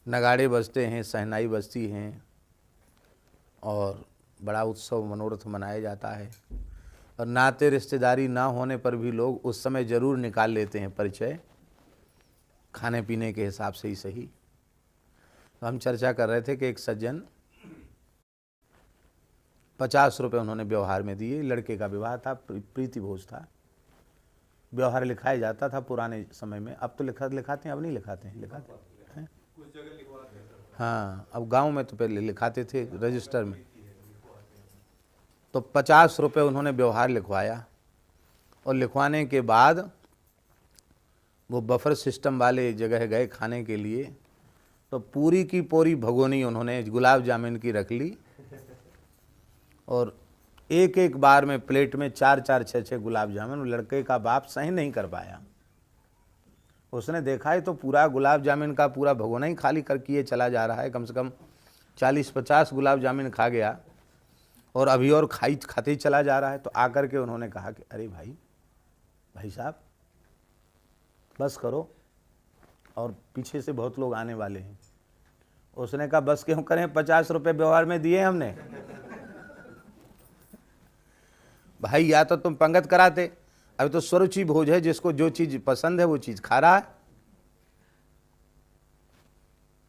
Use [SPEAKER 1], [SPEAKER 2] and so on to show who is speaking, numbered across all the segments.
[SPEAKER 1] नगाड़े बजते हैं, शहनाई बजती हैं और बड़ा उत्सव मनोरथ मनाया जाता है। और नाते रिश्तेदारी ना होने पर भी लोग उस समय ज़रूर निकाल लेते हैं परिचय, खाने पीने के हिसाब से ही सही। तो हम चर्चा कर रहे थे कि एक सज्जन 50 रुपये उन्होंने व्यवहार में दिए। लड़के का विवाह था, प्रीति भोज था। व्यवहार लिखाया जाता था पुराने समय में, अब तो लिखाते हैं, अब नहीं लिखाते हैं, लिखाते हैं कुछ जगह लिखवाते हैं। हाँ, अब गांव में तो पहले लिखाते थे रजिस्टर में। तो 50 रुपये उन्होंने व्यवहार लिखवाया और लिखवाने के बाद वो बफर सिस्टम वाले जगह गए खाने के लिए, तो पूरी की पूरी भगोनी उन्होंने गुलाब जामुन की रख ली और एक एक बार में प्लेट में 4-4, 6-6 गुलाब जामुन। लड़के का बाप सही नहीं कर पाया, उसने देखा है तो पूरा गुलाब जामुन का पूरा भगोना ही खाली कर किए चला जा रहा है। कम से कम 40-50 गुलाब जामुन खा गया और अभी और खाते ही चला जा रहा है। तो आकर के उन्होंने कहा कि अरे भाई साहब बस करो, और पीछे से बहुत लोग आने वाले हैं। उसने कहा बस क्यों करें, 50 रुपये व्यवहार में दिए हमने। भाई या तो तुम पंगत कराते, अभी तो स्वरुचि भोज है, जिसको जो चीज पसंद है वो चीज खा रहा है,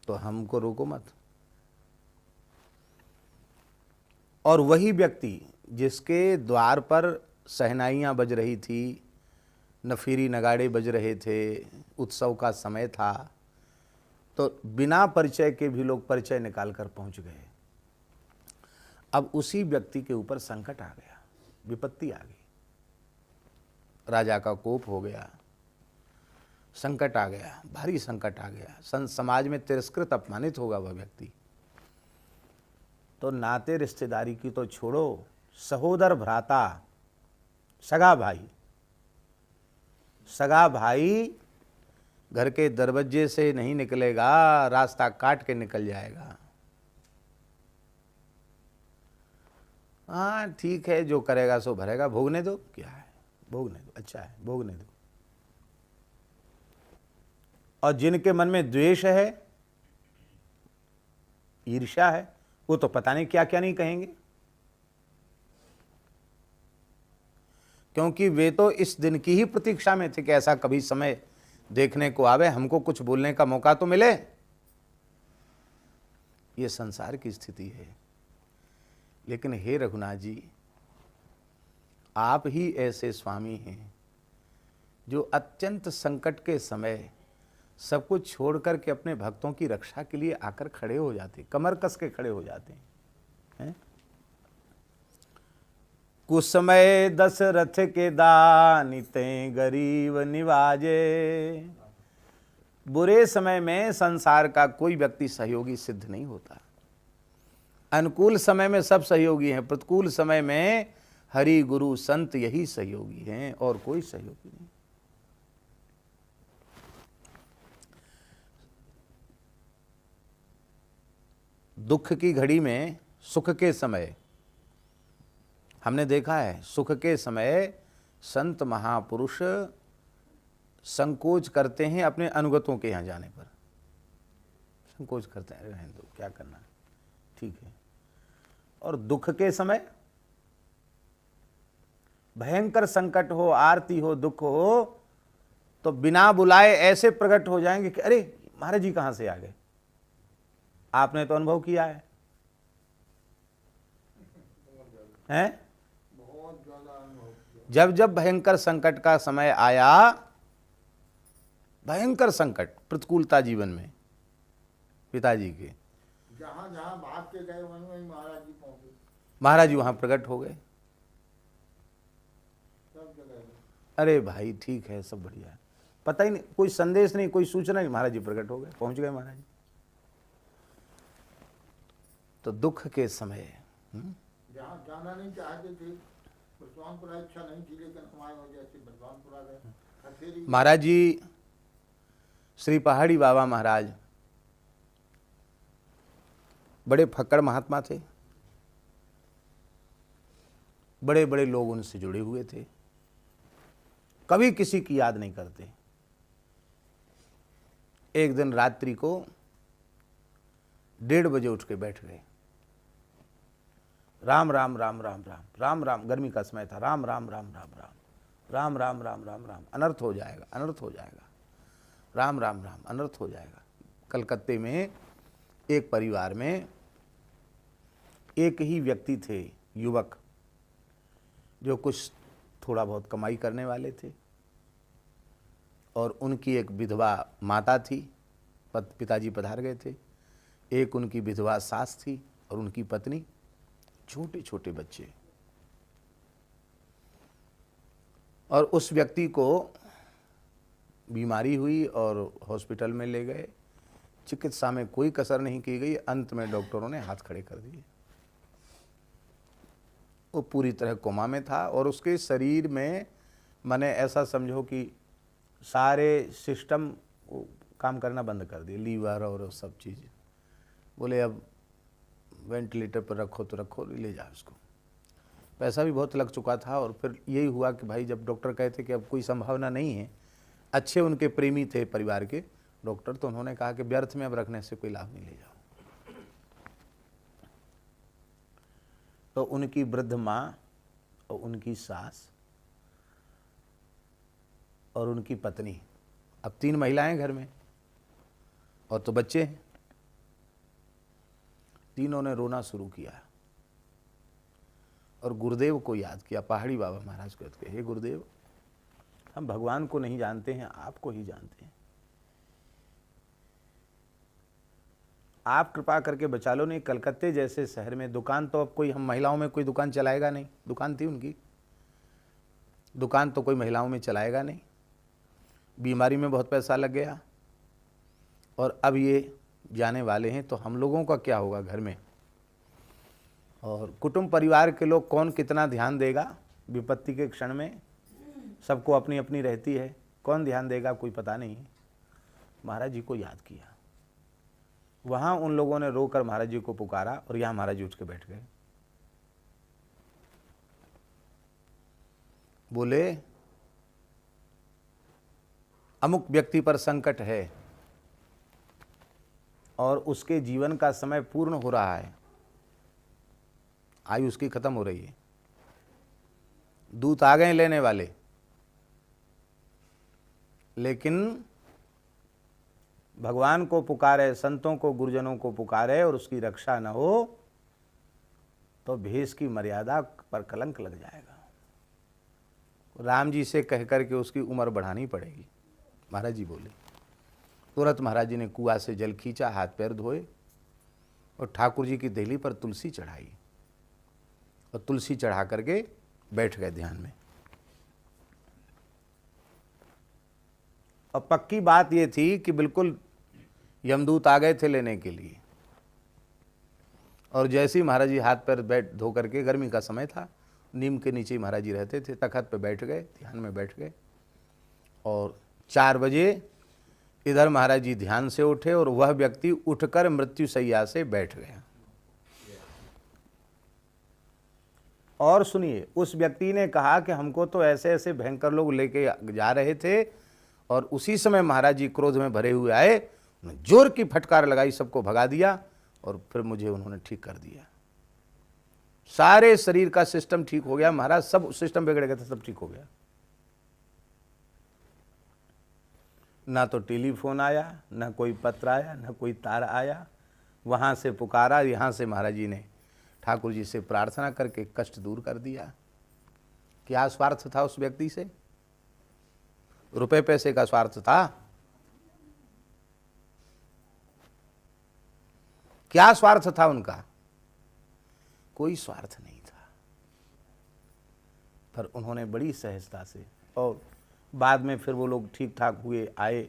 [SPEAKER 1] तो हमको रोको मत। और वही व्यक्ति जिसके द्वार पर शहनाइयाँ बज रही थी, नफीरी नगाड़े बज रहे थे, उत्सव का समय था, तो बिना परिचय के भी लोग परिचय निकाल कर पहुंच गए। अब उसी व्यक्ति के ऊपर संकट आ गया, विपत्ति आ गई, राजा का कोप हो गया, संकट आ गया, भारी संकट आ गया। समाज में तिरस्कृत अपमानित होगा वह व्यक्ति। तो नाते रिश्तेदारी की तो छोड़ो, सहोदर भ्राता, सगा भाई घर के दरवाजे से नहीं निकलेगा, रास्ता काट के निकल जाएगा। हाँ ठीक है, जो करेगा सो भरेगा, भोगने दो, क्या है भोगने दो, अच्छा है भोगने दो। और जिनके मन में द्वेष है, ईर्ष्या है, वो तो पता नहीं क्या क्या नहीं कहेंगे, क्योंकि वे तो इस दिन की ही प्रतीक्षा में थे कि ऐसा कभी समय देखने को आवे, हमको कुछ बोलने का मौका तो मिले। ये संसार की स्थिति है। लेकिन हे रघुनाथ जी, आप ही ऐसे स्वामी हैं जो अत्यंत संकट के समय सब कुछ छोड़ करके अपने भक्तों की रक्षा के लिए आकर खड़े हो जाते, कमर कस के खड़े हो जाते हैं। कुसमय दशरथ के दानी ते गरीब निवाजे। बुरे समय में संसार का कोई व्यक्ति सहयोगी सिद्ध नहीं होता। अनुकूल समय में सब सहयोगी हैं, प्रतिकूल समय में हरि गुरु संत यही सहयोगी हैं और कोई सहयोगी नहीं। दुख की घड़ी में, सुख के समय हमने देखा है, सुख के समय संत महापुरुष संकोच करते हैं अपने अनुगतों के यहाँ जाने पर, संकोच करते हैं, रहने दो क्या करना, ठीक है। और दुख के समय भयंकर संकट हो, आरती हो, दुख हो, तो बिना बुलाए ऐसे प्रकट हो जाएंगे कि अरे महाराज जी कहां से आ गए। आपने तो अनुभव किया है, हैं? जब जब भयंकर संकट का समय आया, भयंकर संकट, प्रतिकूलता जीवन में पिताजी के,
[SPEAKER 2] जहां जहां भाग के गए वहीं महाराज जी पहुंचे,
[SPEAKER 1] महाराज जी वहां प्रकट हो गए।
[SPEAKER 2] सब जगह।
[SPEAKER 1] अरे भाई ठीक है, सब बढ़िया है, पता ही नहीं, कोई संदेश नहीं, कोई सूचना नहीं, महाराज जी प्रकट हो गए, पहुंच गए महाराज जी। तो दुख के समय
[SPEAKER 2] जहां जाना नहीं चाहते थे, बलवानपुरा इच्छा नहीं थी, लेकिन हमारे वजह से बलवानपुरा गए।
[SPEAKER 1] महाराज जी श्री पहाड़ी बाबा महाराज बड़े फक्कड़ महात्मा थे, बड़े बड़े लोग उनसे जुड़े हुए थे, कभी किसी की याद नहीं करते। एक दिन रात्रि को 1:30 बजे उठ के बैठ गए। राम राम राम राम राम राम राम, गर्मी का समय था, राम राम राम राम राम राम राम राम राम राम, अनर्थ हो जाएगा, अनर्थ हो जाएगा, राम राम राम, अनर्थ हो जाएगा। कलकत्ते में एक परिवार में एक ही व्यक्ति थे, युवक, जो कुछ थोड़ा बहुत कमाई करने वाले थे, और उनकी एक विधवा माता थी, पिताजी पधार गए थे, एक उनकी विधवा सास थी और उनकी पत्नी, छोटे छोटे बच्चे। और उस व्यक्ति को बीमारी हुई और हॉस्पिटल में ले गए। चिकित्सा में कोई कसर नहीं की गई, अंत में डॉक्टरों ने हाथ खड़े कर दिए। वो पूरी तरह कोमा में था और उसके शरीर में, माने ऐसा समझो कि सारे सिस्टम काम करना बंद कर दिए, लीवर और सब चीज़। बोले अब वेंटिलेटर पर रखो तो रखो, ले जाओ उसको। पैसा भी बहुत लग चुका था। और फिर यही हुआ कि भाई जब डॉक्टर कहते कि अब कोई संभावना नहीं है, अच्छे उनके प्रेमी थे परिवार के डॉक्टर, तो उन्होंने कहा कि व्यर्थ में अब रखने से कोई लाभ नहीं, ले जाओ। तो उनकी वृद्ध माँ और उनकी सास और उनकी पत्नी, अब 3 महिलाएं घर में और तो बच्चे हैं, तीनों ने रोना शुरू किया और गुरुदेव को याद किया, पहाड़ी बाबा महाराज को याद किया। हे गुरुदेव, हम भगवान को नहीं जानते हैं, आपको ही जानते हैं, आप कृपा करके बचा लो। नहीं, कलकत्ते जैसे शहर में दुकान तो अब कोई, हम महिलाओं में कोई दुकान चलाएगा नहीं, दुकान थी उनकी, दुकान तो कोई महिलाओं में चलाएगा नहीं। बीमारी में बहुत पैसा लग गया और अब ये जाने वाले हैं, तो हम लोगों का क्या होगा घर में? और कुटुंब परिवार के लोग कौन कितना ध्यान देगा विपत्ति के क्षण में? सबको अपनी अपनी रहती है, कौन ध्यान देगा कोई पता नहीं। महाराज जी को याद किया, वहां उन लोगों ने रोकर महाराज जी को पुकारा और यहां महाराज जी उठ के बैठ गए। बोले अमुक व्यक्ति पर संकट है और उसके जीवन का समय पूर्ण हो रहा है, आयु उसकी खत्म हो रही है, दूत आ गए लेने वाले, लेकिन भगवान को पुकारे, संतों को, गुरुजनों को पुकारे और उसकी रक्षा न हो तो भेष की मर्यादा पर कलंक लग जाएगा। राम जी से कह करके उसकी उम्र बढ़ानी पड़ेगी। महाराज जी बोले। तुरंत महाराज जी ने कुआं से जल खींचा, हाथ पैर धोए और ठाकुर जी की देहली पर तुलसी चढ़ाई और तुलसी चढ़ा करके बैठ गए ध्यान में। और पक्की बात ये थी कि बिल्कुल यमदूत आ गए थे लेने के लिए। और जैसे ही महाराज जी हाथ पैर बैठ धो करके, गर्मी का समय था, नीम के नीचे महाराज जी रहते थे, तखत पे बैठ गए, ध्यान में बैठ गए। और 4 बजे इधर महाराज जी ध्यान से उठे और वह व्यक्ति उठकर मृत्युशैया से बैठ गया। और सुनिए, उस व्यक्ति ने कहा कि हमको तो ऐसे ऐसे भयंकर लोग लेके जा रहे थे, और उसी समय महाराज जी क्रोध में भरे हुए आए, जोर की फटकार लगाई, सबको भगा दिया और फिर मुझे उन्होंने ठीक कर दिया। सारे शरीर का सिस्टम ठीक हो गया महाराज, सब सिस्टम बिगड़ गया था, सब ठीक हो गया। ना तो टेलीफोन आया, ना कोई पत्र आया, ना कोई तार आया। वहां से पुकारा, यहां से महाराज जी ने ठाकुर जी से प्रार्थना करके कष्ट दूर कर दिया। क्या स्वार्थ था उस व्यक्ति से? रुपए पैसे का स्वार्थ था? क्या स्वार्थ था उनका? कोई स्वार्थ नहीं था। पर उन्होंने बड़ी सहजता से, और बाद में फिर वो लोग ठीक ठाक हुए, आए।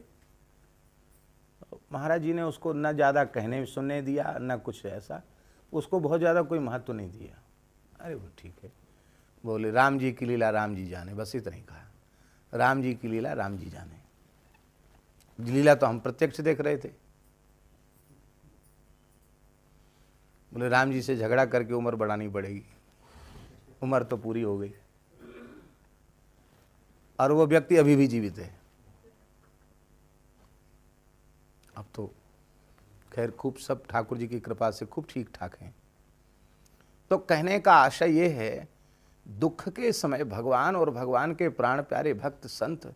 [SPEAKER 1] महाराज जी ने उसको न ज़्यादा कहने सुनने दिया, न कुछ ऐसा, उसको बहुत ज़्यादा कोई महत्व नहीं दिया। अरे वो ठीक है, बोले राम जी की लीला राम जी जाने, बस इतना ही कहा। राम जी की लीला राम जी जाने, लीला तो हम प्रत्यक्ष देख रहे थे। बोले राम जी से झगड़ा करके उम्र बढ़ानी पड़ेगी, उम्र तो पूरी हो गई और वो व्यक्ति अभी भी जीवित है। अब तो खैर खूब सब ठाकुर जी की कृपा से खूब ठीक ठाक हैं। तो कहने का आशय ये है, दुख के समय भगवान और भगवान के प्राण प्यारे भक्त संत,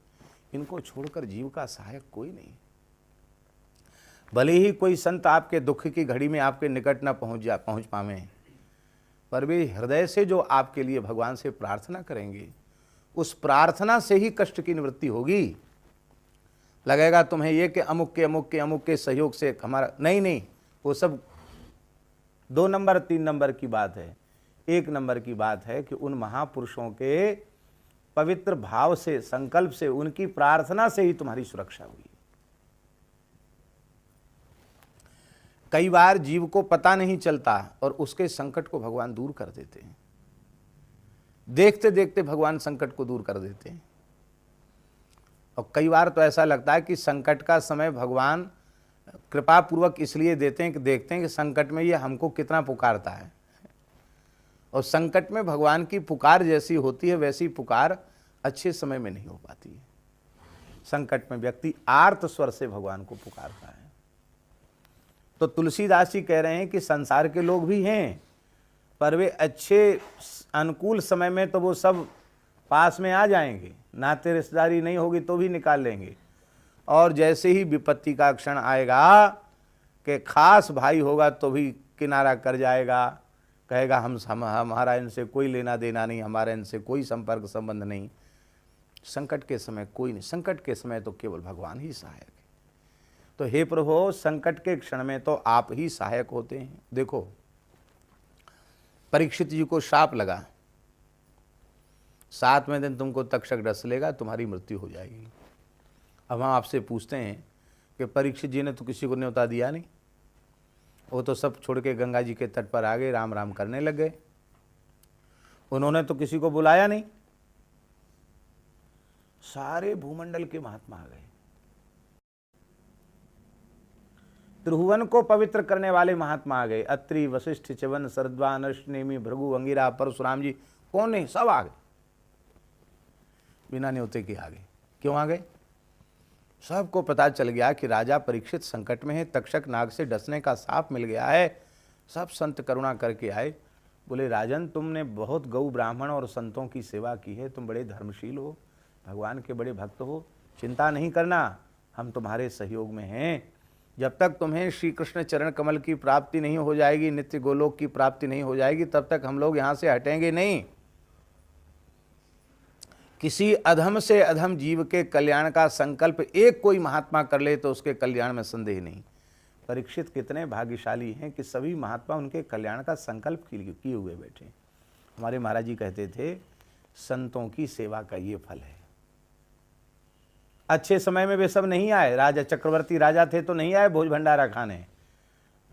[SPEAKER 1] इनको छोड़कर जीव का सहायक कोई नहीं। भले ही कोई संत आपके दुख की घड़ी में आपके निकट न पहुंच पावे, पर वे हृदय से जो आपके लिए भगवान से प्रार्थना करेंगे, उस प्रार्थना से ही कष्ट की निवृत्ति होगी। लगेगा तुम्हें ये कि अमुक के सहयोग से हमारा, नहीं, वो सब 2 नंबर 3 नंबर की बात है। 1 नंबर की बात है कि उन महापुरुषों के पवित्र भाव से, संकल्प से, उनकी प्रार्थना से ही तुम्हारी सुरक्षा हुई। कई बार जीव को पता नहीं चलता और उसके संकट को भगवान दूर कर देते हैं। देखते देखते भगवान संकट को दूर कर देते हैं। और कई बार तो ऐसा लगता है कि संकट का समय भगवान कृपा पूर्वक इसलिए देते हैं कि देखते हैं कि संकट में ये हमको कितना पुकारता है। और संकट में भगवान की पुकार जैसी होती है, वैसी पुकार अच्छे समय में नहीं हो पाती है। संकट में व्यक्ति आर्त स्वर से भगवान को पुकारता है। तो तुलसीदास जी कह रहे हैं कि संसार के लोग भी हैं, पर वे अच्छे अनुकूल समय में तो वो सब पास में आ जाएंगे, नाते रिश्तेदारी नहीं होगी तो भी निकाल लेंगे। और जैसे ही विपत्ति का क्षण आएगा कि खास भाई होगा तो भी किनारा कर जाएगा, कहेगा हमारा इनसे कोई लेना देना नहीं, हमारा इनसे कोई संपर्क संबंध नहीं। संकट के समय कोई नहीं, संकट के समय तो केवल भगवान ही सहायक है। तो हे प्रभु, संकट के क्षण में तो आप ही सहायक होते हैं। देखो, परीक्षित जी को शाप लगा, 7वें दिन तुमको तक्षक डस लेगा, तुम्हारी मृत्यु हो जाएगी। अब हम आपसे पूछते हैं कि परीक्षित जी ने तो किसी को न्योता दिया नहीं, वो तो सब छोड़ के गंगा जी के तट पर आ गए, राम राम करने लग गए। उन्होंने तो किसी को बुलाया नहीं, सारे भूमंडल के महात्मा आ गए। त्रिभुवन को पवित्र करने वाले महात्मा आ गए। अत्रि, वशिष्ठ, च्यवन, शरद्वान, अश्वनेमी, भृगु, अंगिरा, परशुराम जी, कौन नहीं, सब आ गए, बिना न्योते के आ गए। क्यों आ गए? सबको पता चल गया कि राजा परीक्षित संकट में है, तक्षक नाग से डसने का साप मिल गया है। सब संत करुणा करके आए, बोले राजन, तुमने बहुत गौ ब्राह्मण और संतों की सेवा की है, तुम बड़े धर्मशील हो, भगवान के बड़े भक्त हो, चिंता नहीं करना, हम तुम्हारे सहयोग में हैं। जब तक तुम्हें श्री कृष्ण चरण कमल की प्राप्ति नहीं हो जाएगी, नित्य गोलोक की प्राप्ति नहीं हो जाएगी, तब तक हम लोग यहाँ से हटेंगे नहीं। किसी अधम से अधम जीव के कल्याण का संकल्प एक कोई महात्मा कर ले तो उसके कल्याण में संदेह नहीं। परीक्षित कितने भाग्यशाली हैं कि सभी महात्मा उनके कल्याण का संकल्प किए हुए बैठे। हमारे महाराज जी कहते थे, संतों की सेवा का ये फल है। अच्छे समय में वे सब नहीं आए, राजा चक्रवर्ती राजा थे तो नहीं आए भोज भंडारा खाने,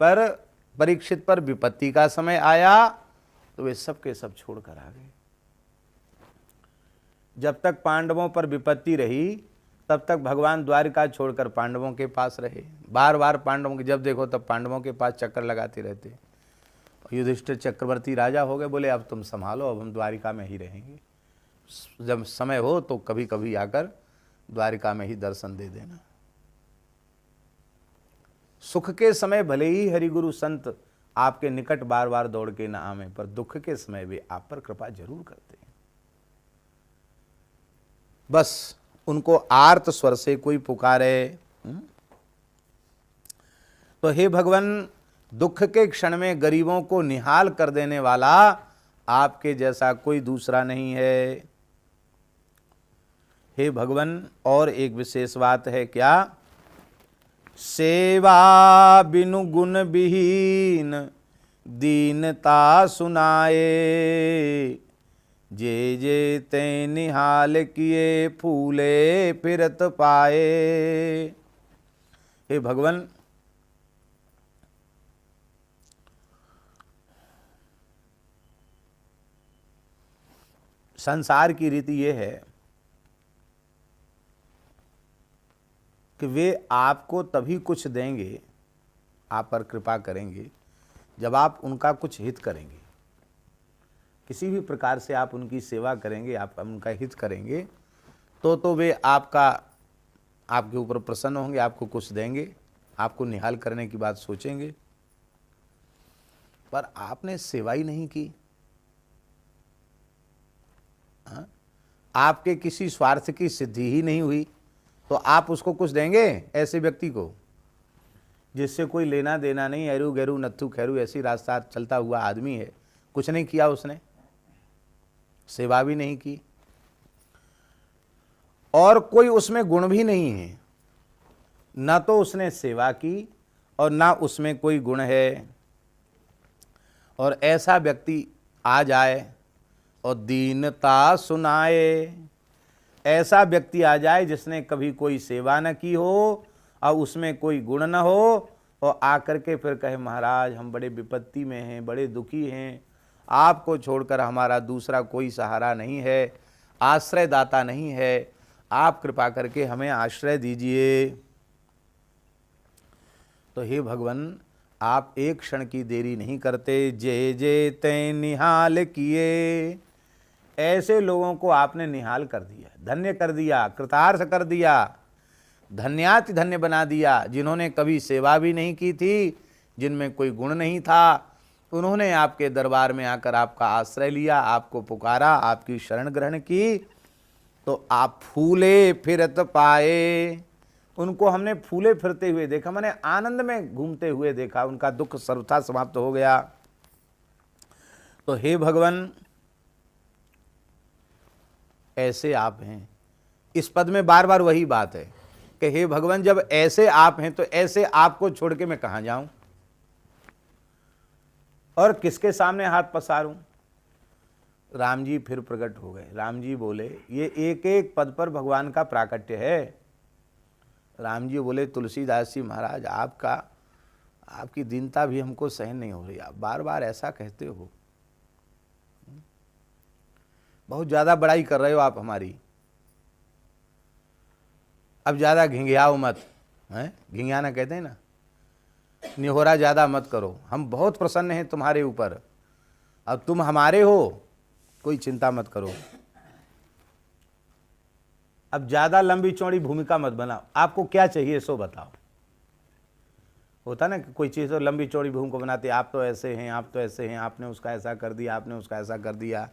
[SPEAKER 1] पर परीक्षित पर विपत्ति का समय आया तो वे सब के सब छोड़कर आ गए। जब तक पांडवों पर विपत्ति रही तब तक भगवान द्वारिका छोड़कर पांडवों के पास रहे। बार बार पांडवों के, जब देखो तब पांडवों के पास चक्कर लगाते रहते। युधिष्ठिर चक्रवर्ती राजा हो गए, बोले अब तुम संभालो, अब हम द्वारिका में ही रहेंगे, जब समय हो तो कभी कभी आकर द्वारिका में ही दर्शन दे देना। सुख के समय भले ही हरिगुरु संत आपके निकट बार बार दौड़ के न आवे, पर दुख के समय वे आप पर कृपा जरूर करते हैं। बस उनको आर्त स्वर से कोई पुकारे। तो हे भगवान, दुख के क्षण में गरीबों को निहाल कर देने वाला आपके जैसा कोई दूसरा नहीं है। हे भगवान, और एक विशेष बात है, क्या? सेवा बिनु गुण विहीन दीनता सुनाए, जे जे ते निहाल किए फूले फिरत पाए। हे भगवान, संसार की रीति यह है कि वे आपको तभी कुछ देंगे, आप पर कृपा करेंगे, जब आप उनका कुछ हित करेंगे। किसी भी प्रकार से आप उनकी सेवा करेंगे, आप उनका हित करेंगे, तो वे आपके ऊपर प्रसन्न होंगे, आपको कुछ देंगे। आपको निहाल करने की बात सोचेंगे, पर आपने सेवा ही नहीं की। हाँ? आपके किसी स्वार्थ की सिद्धि ही नहीं हुई, तो आप उसको कुछ देंगे? ऐसे व्यक्ति को जिससे कोई लेना देना नहीं, एरू गैरू नत्थु खैरू ऐसी रास्ता चलता हुआ आदमी है, कुछ नहीं किया उसने, सेवा भी नहीं की, और कोई उसमें गुण भी नहीं है, ना तो उसने सेवा की और ना उसमें कोई गुण है। और ऐसा व्यक्ति आ जाए और दीनता सुनाए, ऐसा व्यक्ति आ जाए जिसने कभी कोई सेवा न की हो और उसमें कोई गुण न हो, और आकर के फिर कहे महाराज हम बड़े विपत्ति में हैं, बड़े दुखी हैं, आपको छोड़कर हमारा दूसरा कोई सहारा नहीं है, आश्रयदाता नहीं है, आप कृपा करके हमें आश्रय दीजिए। तो हे भगवान, आप एक क्षण की देरी नहीं करते, जे जे तै निहाल किए। ऐसे लोगों को आपने निहाल कर दिया, धन्य कर दिया, कृतार्थ कर दिया, धन्याति धन्य बना दिया। जिन्होंने कभी सेवा भी नहीं की थी, जिनमें कोई गुण नहीं था, उन्होंने आपके दरबार में आकर आपका आश्रय लिया, आपको पुकारा, आपकी शरण ग्रहण की, तो आप फूले फिरत पाए। उनको हमने फूले फिरते हुए देखा, मैंने आनंद में घूमते हुए देखा, उनका दुख सर्वथा समाप्त हो गया। तो हे भगवान, ऐसे आप हैं। इस पद में बार बार वही बात है कि हे भगवान, जब ऐसे आप हैं तो ऐसे आपको छोड़ के मैं कहां जाऊं और किसके सामने हाथ पसारूं। राम जी फिर प्रकट हो गए। राम जी बोले, ये एक एक पद पर भगवान का प्राकट्य है। राम जी बोले, तुलसीदास जी महाराज, आपकी दीनता भी हमको सहन नहीं हो रही, आप बार बार ऐसा कहते हो, बहुत ज्यादा बड़ाई कर रहे हो आप हमारी, अब ज्यादा घिंघियाओ मत, हैं, घिंघियाना कहते हैं ना, निहोरा ज्यादा मत करो, हम बहुत प्रसन्न हैं तुम्हारे ऊपर, अब तुम हमारे हो, कोई चिंता मत करो, अब ज्यादा लंबी चौड़ी भूमिका मत बनाओ, आपको क्या चाहिए सो बताओ। होता ना कि कोई चीज़ तो लंबी चौड़ी भूमिका बनाते, आप तो ऐसे हैं, आप तो ऐसे हैं, आपने उसका ऐसा कर दिया, आपने उसका ऐसा कर दिया,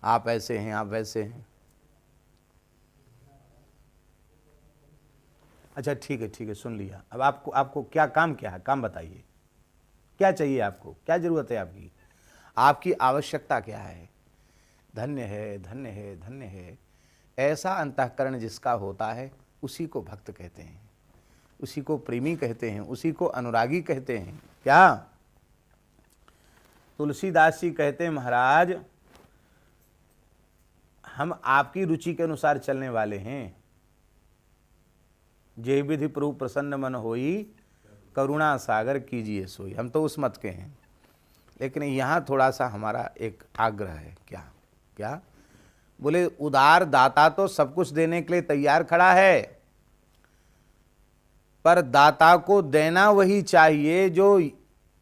[SPEAKER 1] आप ऐसे हैं, आप वैसे हैं। अच्छा ठीक है, सुन लिया। अब आपको क्या काम, क्या है काम बताइए, क्या चाहिए आपको, क्या जरूरत है आपकी, आपकी आवश्यकता क्या है। धन्य है, धन्य है, धन्य है। ऐसा अंतःकरण जिसका होता है उसी को भक्त कहते हैं, उसी को प्रेमी कहते हैं, उसी को अनुरागी कहते हैं। क्या तुलसीदास जी कहते हैं, महाराज हम आपकी रुचि के अनुसार चलने वाले हैं। जे विधि प्रभु प्रसन्न मन होई, करुणा सागर कीजिए सोई। हम तो उस मत के हैं, लेकिन यहाँ थोड़ा सा हमारा एक आग्रह है। क्या बोले, उदार दाता तो सब कुछ देने के लिए तैयार खड़ा है, पर दाता को देना वही चाहिए जो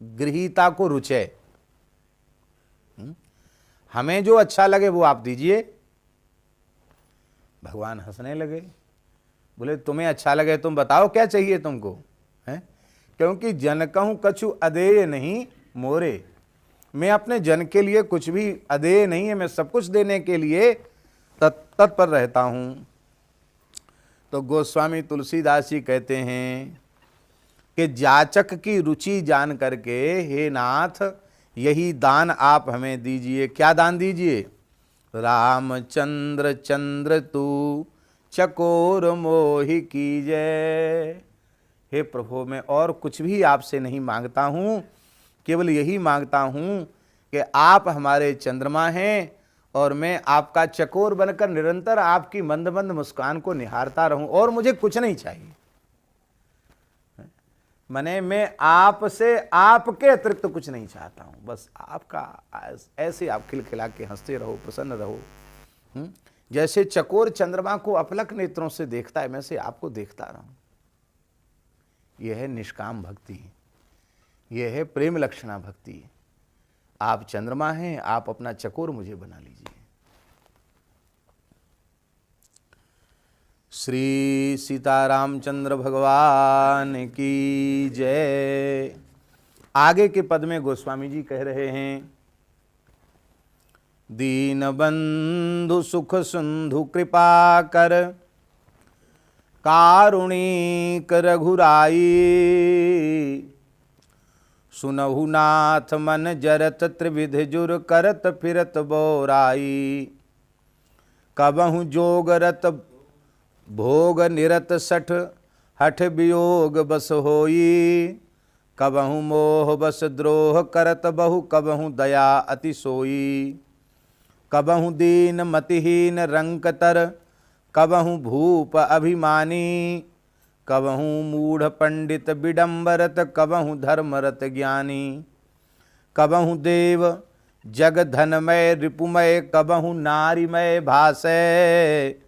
[SPEAKER 1] गृहीता को रुचे। हमें जो अच्छा लगे वो आप दीजिए। भगवान हंसने लगे, बोले तुम्हें अच्छा लगे तुम बताओ क्या चाहिए तुमको, हैं? क्योंकि जन कहूं कछु अदेय नहीं मोरे, मैं अपने जन के लिए कुछ भी अदेय नहीं है, मैं सब कुछ देने के लिए तत्पर रहता हूं। तो गोस्वामी तुलसीदास जी कहते हैं कि जाचक की रुचि जान करके हे नाथ यही दान आप हमें दीजिए। क्या दान दीजिए? रामचंद्र चंद्र तू चकोर मोहि कीजय। हे प्रभु, मैं और कुछ भी आपसे नहीं मांगता हूँ, केवल यही मांगता हूँ कि आप हमारे चंद्रमा हैं और मैं आपका चकोर बनकर निरंतर आपकी मंद मंद मुस्कान को निहारता रहूं, और मुझे कुछ नहीं चाहिए। मैं आपसे आपके अतिरिक्त कुछ नहीं चाहता हूं, बस आपका ऐसे आप खिलखिला के हंसते रहो, प्रसन्न रहो। जैसे चकोर चंद्रमा को अपलक नेत्रों से देखता है, मैं से आपको देखता रहूं। यह है निष्काम भक्ति, यह है प्रेम लक्षणा भक्ति। आप चंद्रमा हैं, आप अपना चकोर मुझे बना लीजिए। श्री सीतारामचंद्र भगवान की जय। आगे के पद में गोस्वामी जी कह रहे हैं, दीन बंधु सुख सिंधु कृपा कर, कारुणिक रघुराई, सुनहु नाथ मन जरत त्रिविध जुर करत फिरत बोराई, कबहु जोगरत भोग निरत सठ हठ वियोग बस होई, कबहु मोह बस द्रोह करत बहु, कबहु दया अति सोई, कबहु दीन मतिहीन रंक तर, कबहु भूप अभिमानी, कबहु मूढ़ पंडित विडम्बरत, कबहु धर्मरत ज्ञानी, कबहु देव जग धनमय रिपुमय, कबहु नारीमय भासै,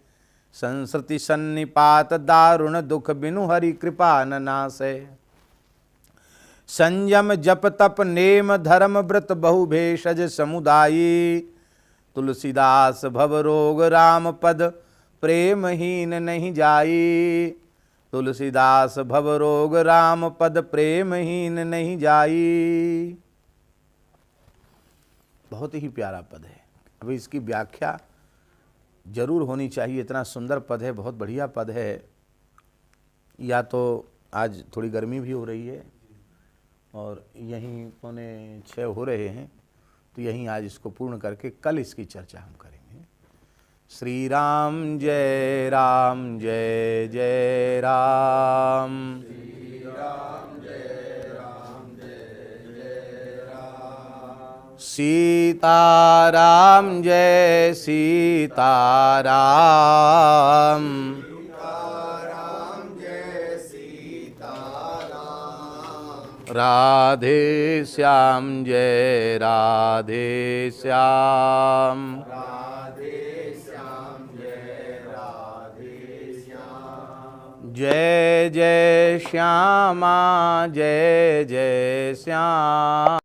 [SPEAKER 1] संस्कृति सन्निपात दारुण दुख बिनु हरि कृपा न नासै, संयम जप तप नेम धर्म व्रत बहु भेषज समुदायी, तुलसीदास भव रोग राम पद प्रेमहीन नहीं जाई, तुलसीदास भव रोग राम पद प्रेमहीन नहीं जाई। बहुत ही प्यारा पद है। अभी इसकी व्याख्या जरूर होनी चाहिए, इतना सुंदर पद है, बहुत बढ़िया पद है। या तो आज थोड़ी गर्मी भी हो रही है और यहीं 5:45 हो रहे हैं, तो यहीं आज इसको पूर्ण करके कल इसकी चर्चा हम करेंगे। श्री राम जय जय राम, श्री राम जय जय राम, सीताराम जय सीताराम, सीताराम जय सीताराम, राधे श्याम जय राधे श्याम, जय जय श्यामा जय जय श्याम।